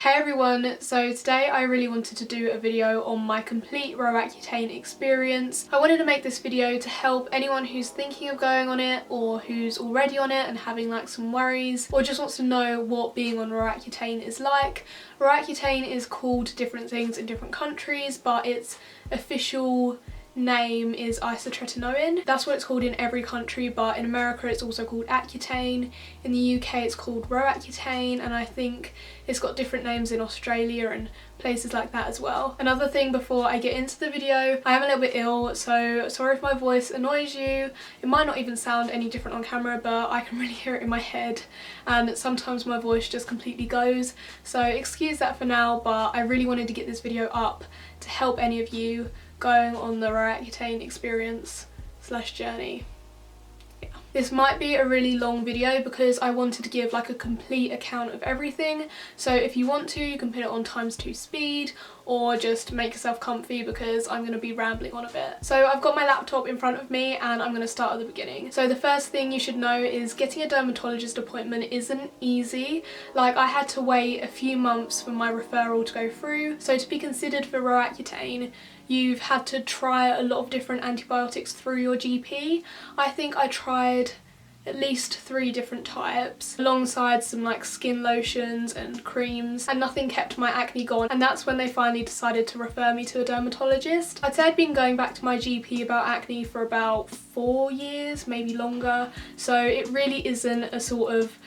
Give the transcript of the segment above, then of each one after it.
Hey everyone, so today I really wanted to do a video on my complete Roaccutane experience. I wanted to make this video to help anyone who's thinking of going on it or who's already on it and having like some worries or just wants to know what being on Roaccutane is like. Roaccutane is called different things in different countries, but its official name is isotretinoin. That's what it's called in every country, but in America it's also called Accutane. In the UK it's called Roaccutane, and I think it's got different names in Australia and places like that as well. Another thing before I get into the video, I am a little bit ill, so sorry if my voice annoys you. It might not even sound any different on camera, but I can really hear it in my head and sometimes my voice just completely goes, so excuse that for now, but I really wanted to get this video up to help any of you going on the Roaccutane experience / journey. Yeah. This might be a really long video because I wanted to give like a complete account of everything, so if you want to you can put it on ×2 speed or just make yourself comfy because I'm going to be rambling on a bit. So I've got my laptop in front of me and I'm going to start at the beginning. So the first thing you should know is getting a dermatologist appointment isn't easy. Like, I had to wait a few months for my referral to go through. So to be considered for Roaccutane, you've had to try a lot of different antibiotics through your GP. I think I tried at least 3 different types alongside some like skin lotions and creams, and nothing kept my acne gone, and that's when they finally decided to refer me to a dermatologist. I'd say I'd been going back to my GP about acne for about 4 years, maybe longer, so it really isn't a sort of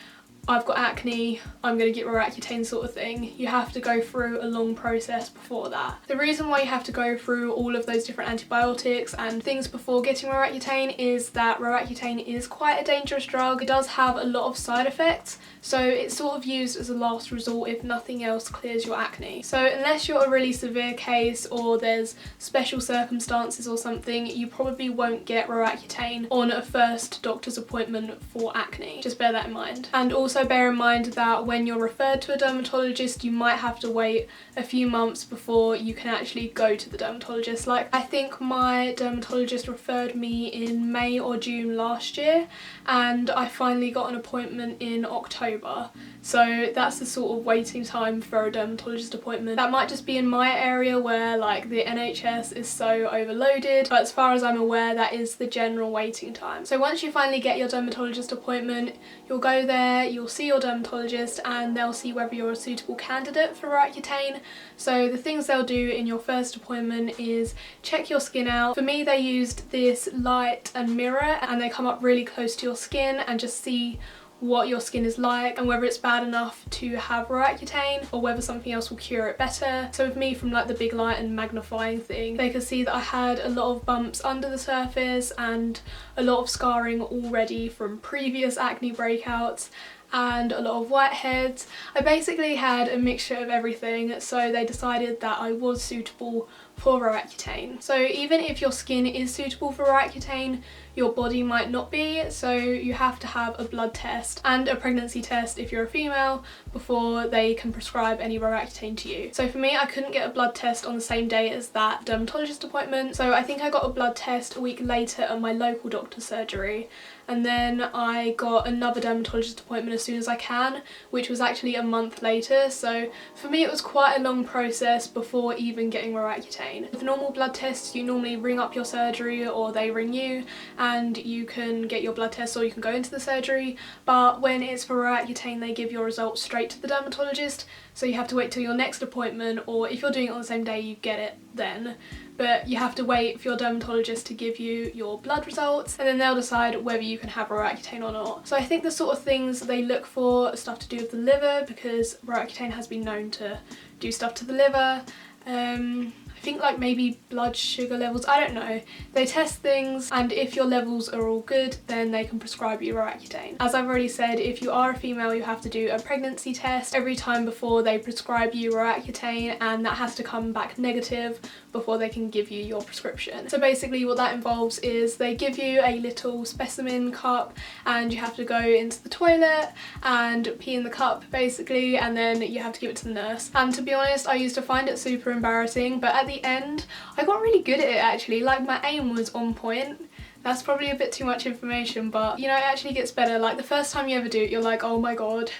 I've got acne, I'm going to get Roaccutane sort of thing. You have to go through a long process before that. The reason why you have to go through all of those different antibiotics and things before getting Roaccutane is that Roaccutane is quite a dangerous drug. It does have a lot of side effects, so it's sort of used as a last resort if nothing else clears your acne. So unless you're a really severe case or there's special circumstances or something, you probably won't get Roaccutane on a first doctor's appointment for acne. Just bear that in mind. And also bear in mind that when you're referred to a dermatologist, you might have to wait a few months before you can actually go to the dermatologist. Like, I think my dermatologist referred me in May or June last year, and I finally got an appointment in October. So that's the sort of waiting time for a dermatologist appointment. That might just be in my area where like the NHS is so overloaded, but as far as I'm aware that is the general waiting time. So once you finally get your dermatologist appointment, you'll go there, you'll see your dermatologist, and they'll see whether you're a suitable candidate for Roaccutane. So the things they'll do in your first appointment is check your skin out. For me, they used this light and mirror, and they come up really close to your skin and just see what your skin is like and whether it's bad enough to have Roaccutane or whether something else will cure it better. So with me, from like the big light and magnifying thing, they could see that I had a lot of bumps under the surface and a lot of scarring already from previous acne breakouts and a lot of whiteheads. I basically had a mixture of everything, so they decided that I was suitable for Roaccutane. So even if your skin is suitable for Roaccutane, your body might not be, so you have to have a blood test and a pregnancy test if you're a female before they can prescribe any Roaccutane to you. So for me, I couldn't get a blood test on the same day as that dermatologist appointment, so I think I got a blood test a week later at my local doctor's surgery, and then I got another dermatologist appointment as soon as I can, which was actually a month later. So for me it was quite a long process before even getting Roaccutane. With normal blood tests, you normally ring up your surgery or they ring you and you can get your blood test or you can go into the surgery, but when it's for Roaccutane they give your results straight to the dermatologist, so you have to wait till your next appointment, or if you're doing it on the same day you get it then. But you have to wait for your dermatologist to give you your blood results, and then they'll decide whether you can have Roaccutane or not. So I think the sort of things they look for are stuff to do with the liver, because Roaccutane has been known to do stuff to the liver. I think like maybe blood sugar levels, I don't know. They test things, and if your levels are all good then they can prescribe you Roaccutane. As I've already said, if you are a female you have to do a pregnancy test every time before they prescribe you Roaccutane, and that has to come back negative before they can give you your prescription. So basically what that involves is they give you a little specimen cup and you have to go into the toilet and pee in the cup basically, and then you have to give it to the nurse. And to be honest, I used to find it super embarrassing, but at the end I got really good at it actually. Like, my aim was on point. That's probably a bit too much information, but you know, it actually gets better. Like, the first time you ever do it you're like, oh my god,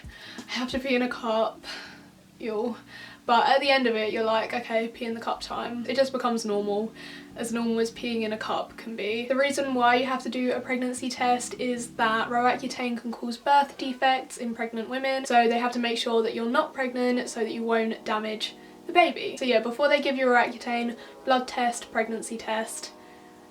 I have to pee in a cup. ew. But at the end of it, you're like, okay, pee in the cup time. It just becomes normal as peeing in a cup can be. The reason why you have to do a pregnancy test is that Roaccutane can cause birth defects in pregnant women, so they have to make sure that you're not pregnant so that you won't damage the baby. So yeah, before they give you Roaccutane, blood test, pregnancy test,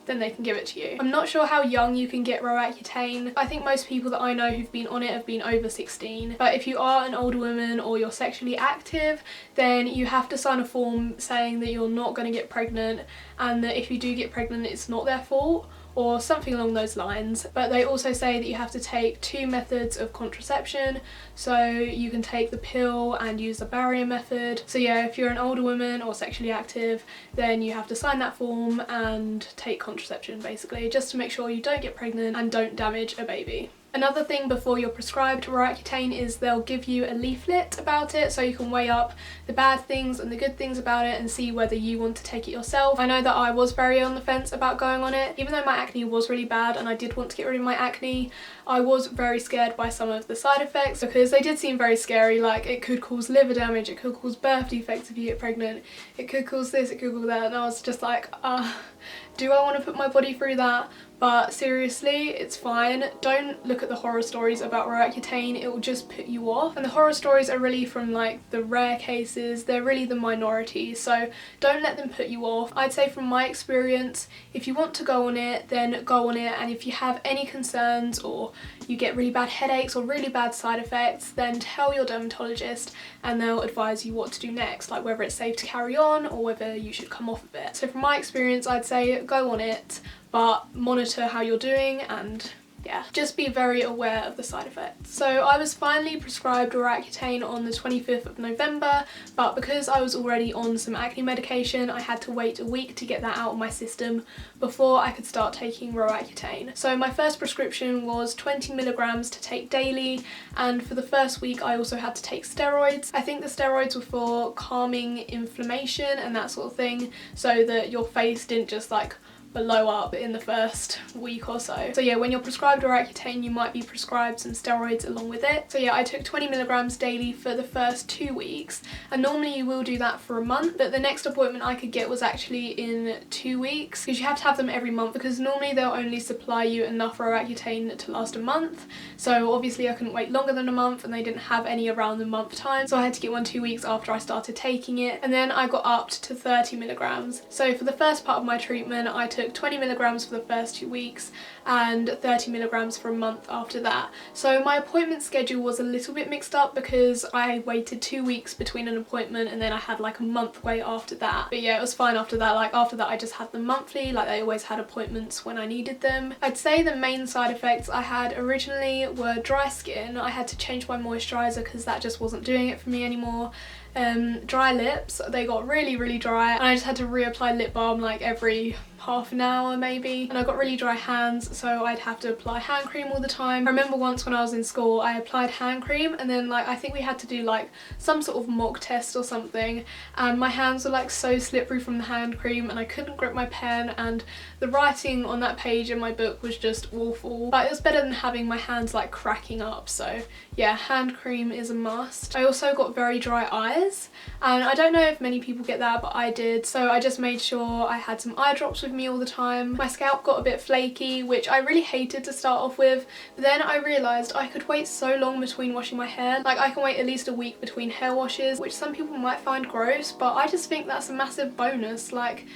then they can give it to you. I'm not sure how young you can get Roaccutane. I think most people that I know who've been on it have been over 16. But if you are an older woman or you're sexually active, then you have to sign a form saying that you're not going to get pregnant, and that if you do get pregnant, it's not their fault, or something along those lines. But they also say that you have to take 2 methods of contraception, so you can take the pill and use the barrier method. So yeah, if you're an older woman or sexually active, then you have to sign that form and take contraception basically, just to make sure you don't get pregnant and don't damage a baby. Another thing before you're prescribed Roaccutane is they'll give you a leaflet about it, so you can weigh up the bad things and the good things about it and see whether you want to take it yourself. I know that I was very on the fence about going on it. Even though my acne was really bad and I did want to get rid of my acne, I was very scared by some of the side effects because they did seem very scary. Like, it could cause liver damage, it could cause birth defects if you get pregnant, it could cause this, it could cause that, and I was just like, do I want to put my body through that? But seriously, it's fine. Don't look at the horror stories about Roaccutane, it will just put you off. And the horror stories are really from like the rare cases, they're really the minority, so don't let them put you off. I'd say from my experience, if you want to go on it, then go on it, and if you have any concerns or you get really bad headaches or really bad side effects, then tell your dermatologist and they'll advise you what to do next, like whether it's safe to carry on or whether you should come off of it. So from my experience, I'd say go on it, but monitor how you're doing and yeah, just be very aware of the side effects. So I was finally prescribed Roaccutane on the 25th of November, but because I was already on some acne medication, I had to wait a week to get that out of my system before I could start taking Roaccutane. So my first prescription was 20 milligrams to take daily, and for the first week I also had to take steroids. I think the steroids were for calming inflammation and that sort of thing, so that your face didn't just like blow up in the first week or so. So yeah, when you're prescribed Roaccutane, you might be prescribed some steroids along with it. So yeah, I took 20 milligrams daily for the first 2 weeks, and normally you will do that for a month, but the next appointment I could get was actually in 2 weeks, because you have to have them every month, because normally they'll only supply you enough Roaccutane to last a month. So obviously I couldn't wait longer than a month, and they didn't have any around the month time, so I had to get one 2 weeks after I started taking it, and then I got upped to 30 milligrams. So for the first part of my treatment, I took 20 milligrams for the first 2 weeks and 30 milligrams for a month after that. So my appointment schedule was a little bit mixed up because I waited 2 weeks between an appointment and then I had like a month wait after that. But yeah, it was fine after that. Like after that I just had them monthly, like they always had appointments when I needed them. I'd say the main side effects I had originally were dry skin. I had to change my moisturizer because that just wasn't doing it for me anymore. Dry lips, they got really dry, and I just had to reapply lip balm like every half an hour maybe, and I got really dry hands, so I'd have to apply hand cream all the time. I remember once when I was in school I applied hand cream, and then like I think we had to do like some sort of mock test or something, and my hands were like so slippery from the hand cream and I couldn't grip my pen, and the writing on that page in my book was just awful, but it was better than having my hands like cracking up. So yeah, hand cream is a must. I also got very dry eyes, and I don't know if many people get that, but I did, so I just made sure I had some eye drops with me all the time. My scalp got a bit flaky, which I really hated to start off with, but then I realised I could wait so long between washing my hair. Like I can wait at least a week between hair washes, which some people might find gross, but I just think that's a massive bonus. Like,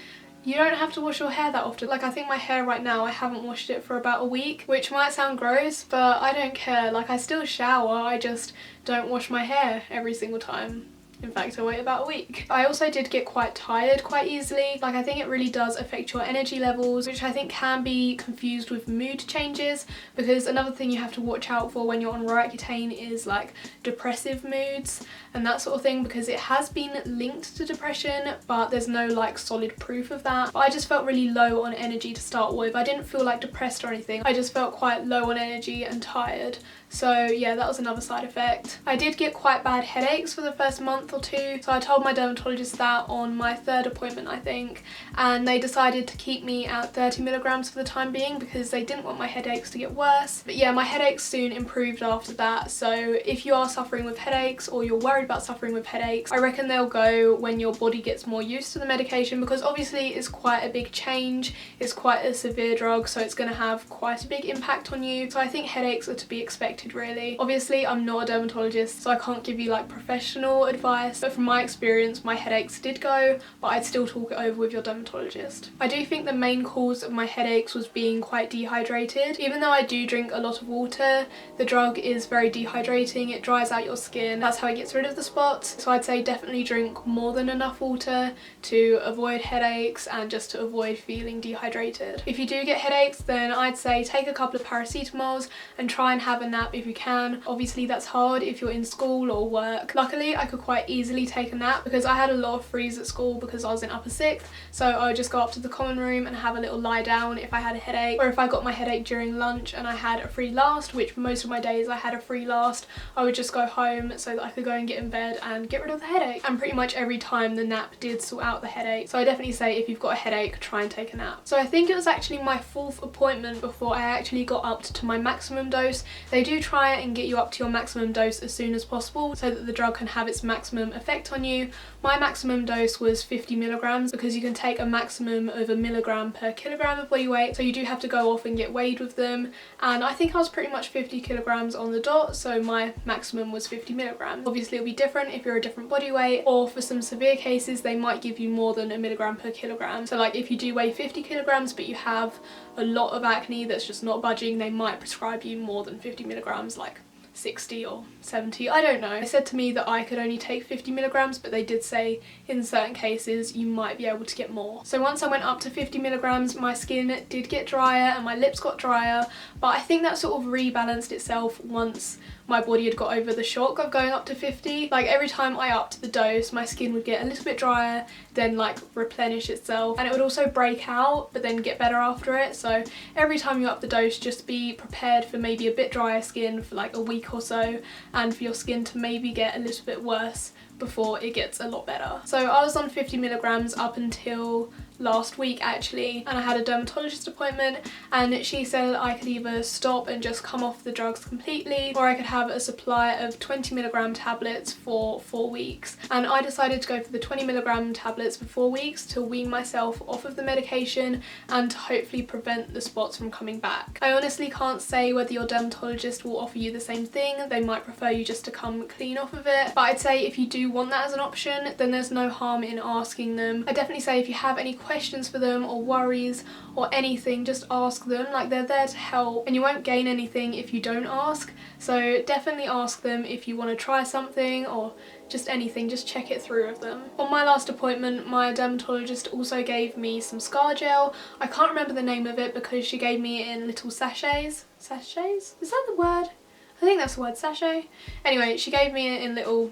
you don't have to wash your hair that often. Like I think my hair right now, I haven't washed it for about a week, which might sound gross, but I don't care. Like I still shower, I just don't wash my hair every single time. In fact, I wait about a week. I also did get quite tired quite easily. Like I think it really does affect your energy levels, which I think can be confused with mood changes, because another thing you have to watch out for when you're on Roaccutane is like depressive moods and that sort of thing, because it has been linked to depression, but there's no like solid proof of that. But I just felt really low on energy to start with. I didn't feel like depressed or anything, I just felt quite low on energy and tired. So yeah, that was another side effect. I did get quite bad headaches for the first month or two, so I told my dermatologist that on my 3rd appointment, I think, and they decided to keep me at 30 milligrams for the time being because they didn't want my headaches to get worse. But yeah, my headaches soon improved after that, so if you are suffering with headaches or you're worried about suffering with headaches, I reckon they'll go when your body gets more used to the medication, because obviously it's quite a big change, it's quite a severe drug, so it's going to have quite a big impact on you. So I think headaches are to be expected really. Obviously I'm not a dermatologist, so I can't give you like professional advice, but from my experience my headaches did go, but I'd still talk it over with your dermatologist. I do think the main cause of my headaches was being quite dehydrated. Even though I do drink a lot of water, the drug is very dehydrating, it dries out your skin, that's how it gets rid of the spots. So I'd say definitely drink more than enough water to avoid headaches and just to avoid feeling dehydrated. If you do get headaches, then I'd say take a couple of paracetamols and try and have a nap if you can. Obviously that's hard if you're in school or work. Luckily I could quite easily take a nap because I had a lot of frees at school because I was in upper 6th, so I would just go up to the common room and have a little lie down if I had a headache, or if I got my headache during lunch and I had a free last, which most of my days I had a free last, I would just go home so that I could go and get in bed and get rid of the headache. And pretty much every time the nap did sort out the headache, so I definitely say if you've got a headache, try and take a nap. So I think it was actually my 4th appointment before I actually got up to my maximum dose. They do try and get you up to your maximum dose as soon as possible so that the drug can have its maximum effect on you. My maximum dose was 50 milligrams because you can take a maximum of 1 milligram per kilogram of body weight, so you do have to go off and get weighed with them, and I think I was pretty much 50 kilograms on the dot, so my maximum was 50 milligrams. Obviously it'll be different if you're a different body weight, or for some severe cases they might give you more than 1 milligram per kilogram. So like if you do weigh 50 kilograms but you have a lot of acne that's just not budging, they might prescribe you more than 50 milligrams, like 60 or 70, I don't know. They said to me that I could only take 50 milligrams, but they did say in certain cases you might be able to get more. So once I went up to 50 milligrams, my skin did get drier and my lips got drier, but I think that sort of rebalanced itself once my body had got over the shock of going up to 50. Like every time I upped the dose, my skin would get a little bit drier, then like replenish itself, and it would also break out but then get better after it. So every time you up the dose, just be prepared for maybe a bit drier skin for like a week or so, and for your skin to maybe get a little bit worse before it gets a lot better. So I was on 50 milligrams up until last week actually, and I had a dermatologist appointment, and she said I could either stop and just come off the drugs completely, or I could have a supply of 20 milligram tablets for 4 weeks. And I decided to go for the 20 milligram tablets for 4 weeks to wean myself off of the medication and to hopefully prevent the spots from coming back. I honestly can't say whether your dermatologist will offer you the same thing. They might prefer you just to come clean off of it, but I'd say if you do want that as an option, then there's no harm in asking them. I definitely say if you have any questions for them or worries or anything, just ask them. Like, they're there to help and you won't gain anything if you don't ask. So definitely ask them if you want to try something or just anything, just check it through with them. On my last appointment, my dermatologist also gave me some scar gel. I can't remember the name of it because she gave me it in little sachets. Sachets? Is that the word? I think that's the word, sachet. Anyway, she gave me it in little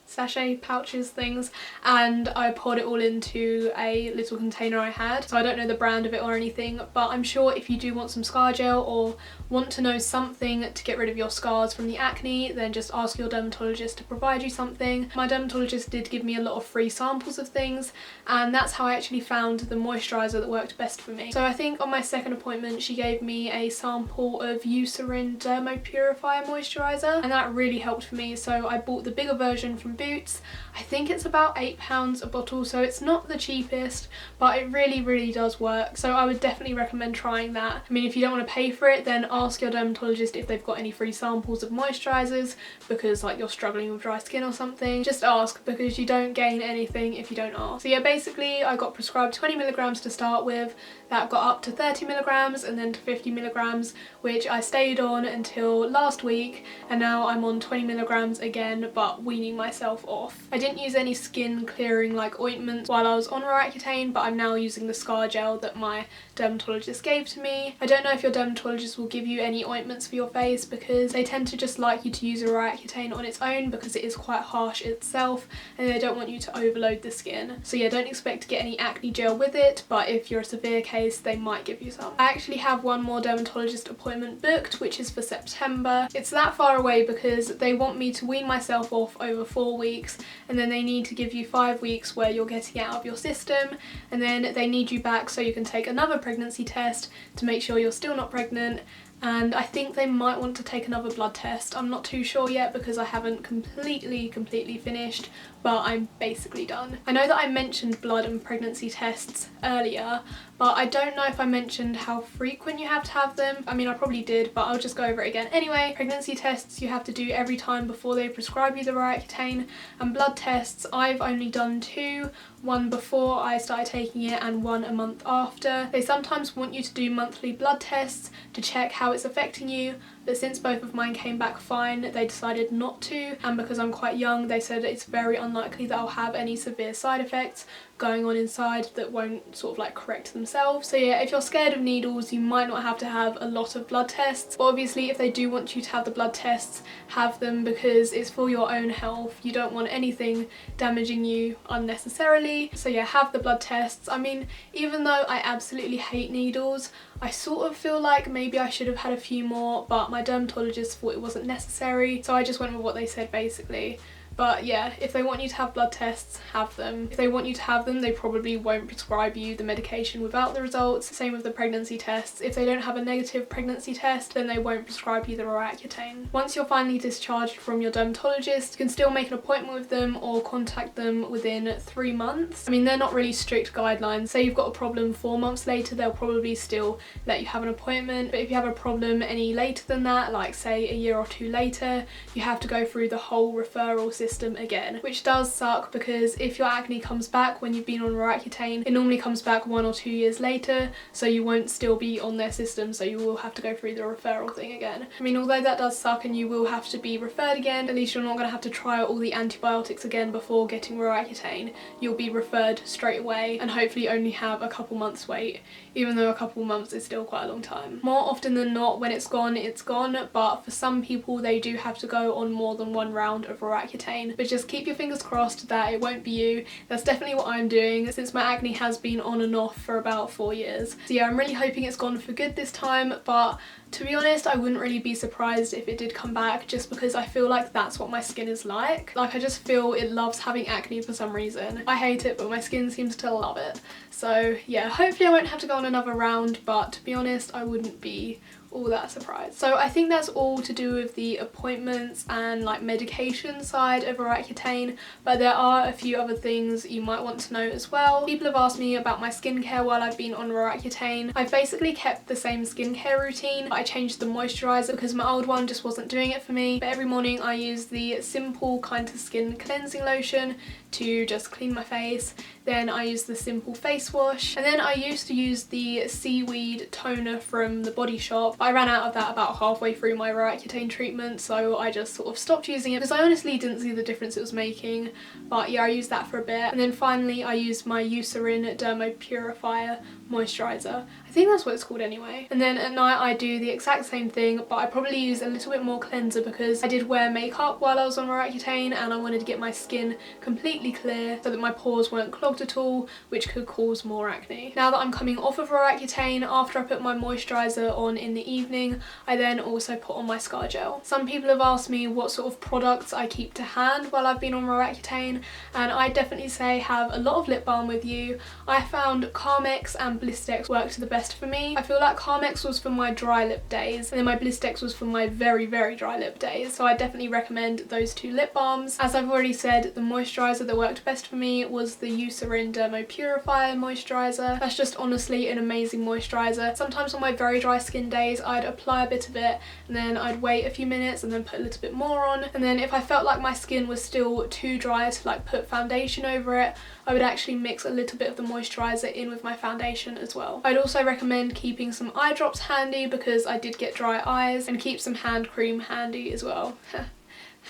sachet pouches things, and I poured it all into a little container I had. So I don't know the brand of it or anything, but I'm sure if you do want some scar gel or want to know something to get rid of your scars from the acne, then just ask your dermatologist to provide you something. My dermatologist did give me a lot of free samples of things, and that's how I actually found the moisturizer that worked best for me. So I think on my second appointment she gave me a sample of Eucerin Dermo Purifier moisturizer, and that really helped for me. So I bought the bigger version from Boots. I think it's about £8 a bottle, so it's not the cheapest, but it really does work. So I would definitely recommend trying that. I mean, if you don't want to pay for it, then ask your dermatologist if they've got any free samples of moisturizers, because like you're struggling with dry skin or something. Just ask, because you don't gain anything if you don't ask. So yeah, basically I got prescribed 20 milligrams to start with, that got up to 30 milligrams and then to 50 milligrams, which I stayed on until last week, and now I'm on 20 milligrams again, but weaning myself myself off. I didn't use any skin clearing like ointments while I was on Roaccutane, but I'm now using the scar gel that my dermatologist gave to me. I don't know if your dermatologist will give you any ointments for your face because they tend to just like you to use a Roaccutane on its own because it is quite harsh itself and they don't want you to overload the skin. So yeah, don't expect to get any acne gel with it, but if you're a severe case they might give you some. I actually have one more dermatologist appointment booked, which is for September. It's that far away because they want me to wean myself off over 4 weeks and then they need to give you 5 weeks where you're getting it out of your system, and then they need you back so you can take another pregnancy test to make sure you're still not pregnant. And I think they might want to take another blood test. I'm not too sure yet because I haven't completely finished, but I'm basically done. I know that I mentioned blood and pregnancy tests earlier, but I don't know if I mentioned how frequent you have to have them. I mean, I probably did, but I'll just go over it again. Anyway, pregnancy tests you have to do every time before they prescribe you the Roaccutane, and blood tests I've only done 2, one before I started taking it and one a month after. They sometimes want you to do monthly blood tests to check how it's affecting you, but since both of mine came back fine, they decided not to, and because I'm quite young, they said it's very unlikely that I'll have any severe side effects going on inside that won't sort of like correct themselves. So yeah, if you're scared of needles, you might not have to have a lot of blood tests, but obviously if they do want you to have the blood tests, have them because it's for your own health. You don't want anything damaging you unnecessarily. So yeah, have the blood tests. I mean, even though I absolutely hate needles, I sort of feel like maybe I should have had a few more, but my dermatologist thought it wasn't necessary, so I just went with what they said basically. But yeah, if they want you to have blood tests, have them. If they want you to have them, they probably won't prescribe you the medication without the results. Same with the pregnancy tests. If they don't have a negative pregnancy test, then they won't prescribe you the Roaccutane. Once you're finally discharged from your dermatologist, you can still make an appointment with them or contact them within 3 months. I mean, they're not really strict guidelines. Say you've got a problem 4 months later, they'll probably still let you have an appointment. But if you have a problem any later than that, like say a year or 2 later, you have to go through the whole referral system again, which does suck because if your acne comes back when you've been on Roaccutane, it normally comes back 1 or 2 years later, so you won't still be on their system, so you will have to go through the referral thing again. I mean, although that does suck and you will have to be referred again, at least you're not going to have to try all the antibiotics again before getting Roaccutane. You'll be referred straight away and hopefully only have a couple months wait, even though a couple months is still quite a long time. More often than not, when it's gone, but for some people they do have to go on more than 1 round of Roaccutane. But just keep your fingers crossed that it won't be you. That's definitely what I'm doing since my acne has been on and off for about 4 years. So yeah, I'm really hoping it's gone for good this time, but to be honest, I wouldn't really be surprised if it did come back just because I feel like that's what my skin is like. Like, I just feel it loves having acne for some reason. I hate it, but my skin seems to love it. So yeah, hopefully I won't have to go on another round, but to be honest, I wouldn't be all that surprised. So I think that's all to do with the appointments and like medication side of Roaccutane, but there are a few other things you might want to know as well. People have asked me about my skincare while I've been on Roaccutane. I've basically kept the same skincare routine. I changed the moisturizer because my old one just wasn't doing it for me, but every morning I use the simple kind of skin cleansing lotion to just clean my face. Then I use the simple face wash, and then I used to use the seaweed toner from the Body Shop. I ran out of that about halfway through my Roaccutane treatment, so I just sort of stopped using it because I honestly didn't see the difference it was making. But yeah, I used that for a bit, and then finally I used my Eucerin Dermo Purifier moisturizer. I think that's what it's called anyway. And then at night I do the exact same thing, but I probably use a little bit more cleanser because I did wear makeup while I was on Roaccutane and I wanted to get my skin completely clear so that my pores weren't clogged at all, which could cause more acne. Now that I'm coming off of Roaccutane, after I put my moisturizer on in the evening, I then also put on my scar gel. Some people have asked me what sort of products I keep to hand while I've been on Roaccutane, and I definitely say have a lot of lip balm with you. I found Carmex and Blistex worked the best for me. I feel like Carmex was for my dry lip days and then my Blistex was for my very dry lip days, so I definitely recommend those 2 lip balms. As I've already said, the moisturizer that worked best for me was the Eucerin Dermo Purifier moisturizer. That's just honestly an amazing moisturizer. Sometimes on my very dry skin days I'd apply a bit of it and then I'd wait a few minutes and then put a little bit more on, and then if I felt like my skin was still too dry to like put foundation over it, I would actually mix a little bit of the moisturizer in with my foundation as well. I'd also recommend keeping some eye drops handy because I did get dry eyes, and keep some hand cream handy as well.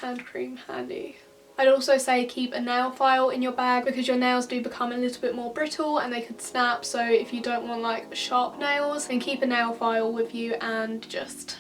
Hand cream handy. I'd also say keep a nail file in your bag because your nails do become a little bit more brittle and they could snap, so if you don't want like sharp nails, then keep a nail file with you and just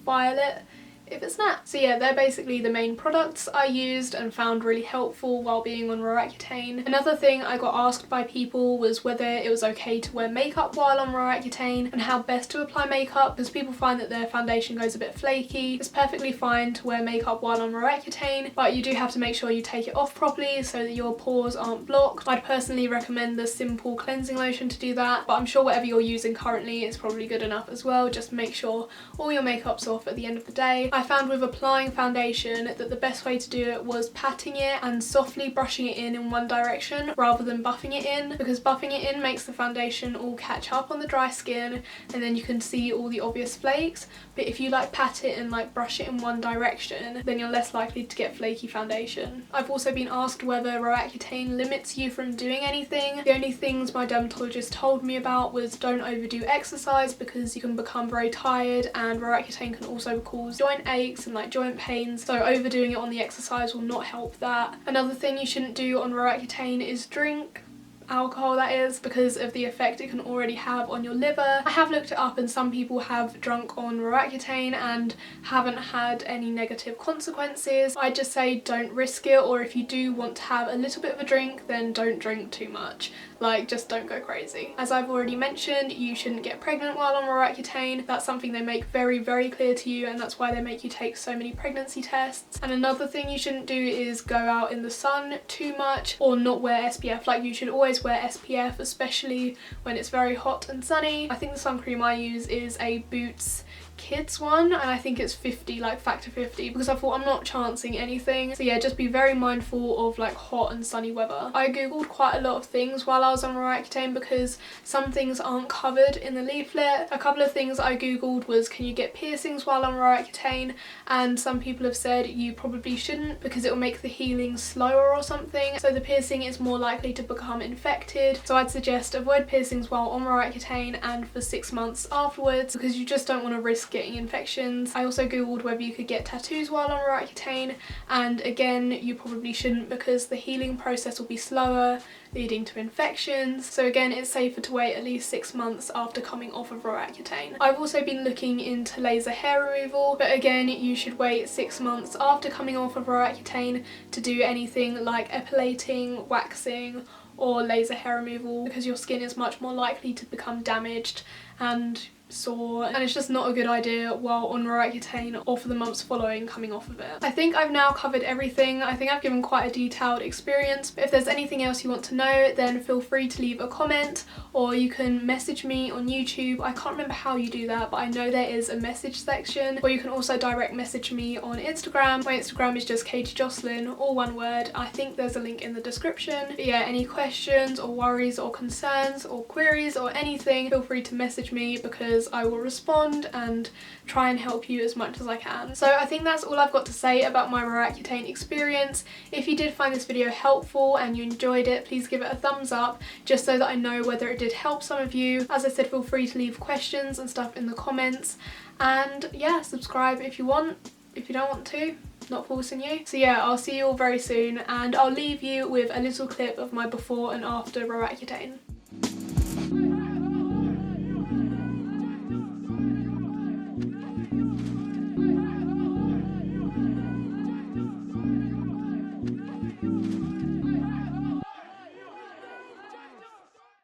file it if it snaps. So yeah, they're basically the main products I used and found really helpful while being on Roaccutane. Another thing I got asked by people was whether it was okay to wear makeup while on Roaccutane and how best to apply makeup, because people find that their foundation goes a bit flaky. It's perfectly fine to wear makeup while on Roaccutane, but you do have to make sure you take it off properly so that your pores aren't blocked. I'd personally recommend the simple cleansing lotion to do that, but I'm sure whatever you're using currently is probably good enough as well. Just make sure all your makeup's off at the end of the day. I found with applying foundation that the best way to do it was patting it and softly brushing it in one direction rather than buffing it in, because buffing it in makes the foundation all catch up on the dry skin and then you can see all the obvious flakes. But if you like pat it and like brush it in one direction, then you're less likely to get flaky foundation. I've also been asked whether Roaccutane limits you from doing anything. The only things my dermatologist told me about was don't overdo exercise because you can become very tired, and Roaccutane can also cause joint aches and like joint pains, so overdoing it on the exercise will not help that. Another thing you shouldn't do on Roaccutane is drink alcohol, that is, because of the effect it can already have on your liver. I have looked it up and some people have drunk on Roaccutane and haven't had any negative consequences. I just say don't risk it, or if you do want to have a little bit of a drink, then don't drink too much. Like, just don't go crazy. As I've already mentioned, you shouldn't get pregnant while on Roaccutane. That's something they make very, very clear to you, and that's why they make you take so many pregnancy tests. And another thing you shouldn't do is go out in the sun too much or not wear SPF. Like, you should always wear SPF, especially when it's very hot and sunny. I think the sun cream I use is a Boots Kids one, and I think it's 50, like factor 50, because I thought I'm not chancing anything. So yeah, just be very mindful of like hot and sunny weather. I googled quite a lot of things while I was on Roaccutane because some things aren't covered in the leaflet. A couple of things I googled was, can you get piercings while on Roaccutane? And some people have said you probably shouldn't because it will make the healing slower or something, so the piercing is more likely to become infected. So I'd suggest avoid piercings while on Roaccutane and for 6 months afterwards, because you just don't want to risk getting infections. I also googled whether you could get tattoos while on Roaccutane, and again you probably shouldn't because the healing process will be slower, leading to infections. So again, it's safer to wait at least 6 months after coming off of Roaccutane. I've also been looking into laser hair removal, but again you should wait 6 months after coming off of Roaccutane to do anything like epilating, waxing or laser hair removal, because your skin is much more likely to become damaged and sore, and it's just not a good idea while on Roaccutane or for the months following coming off of it. I think I've now covered everything. I think I've given quite a detailed experience, but if there's anything else you want to know, then feel free to leave a comment or you can message me on YouTube. I can't remember how you do that, but I know there is a message section, or you can also direct message me on Instagram. My Instagram is just Joslin, all one word. I think there's a link in the description. But yeah, any questions or worries or concerns or queries or anything, feel free to message me because I will respond and try and help you as much as I can. So I think that's all I've got to say about my Roaccutane experience. If you did find this video helpful and you enjoyed it, please give it a thumbs up just so that I know whether it did help some of you. As I said, feel free to leave questions and stuff in the comments, and yeah, subscribe if you want. If you don't want to, not forcing you. So yeah, I'll see you all very soon, and I'll leave you with a little clip of my before and after Roaccutane.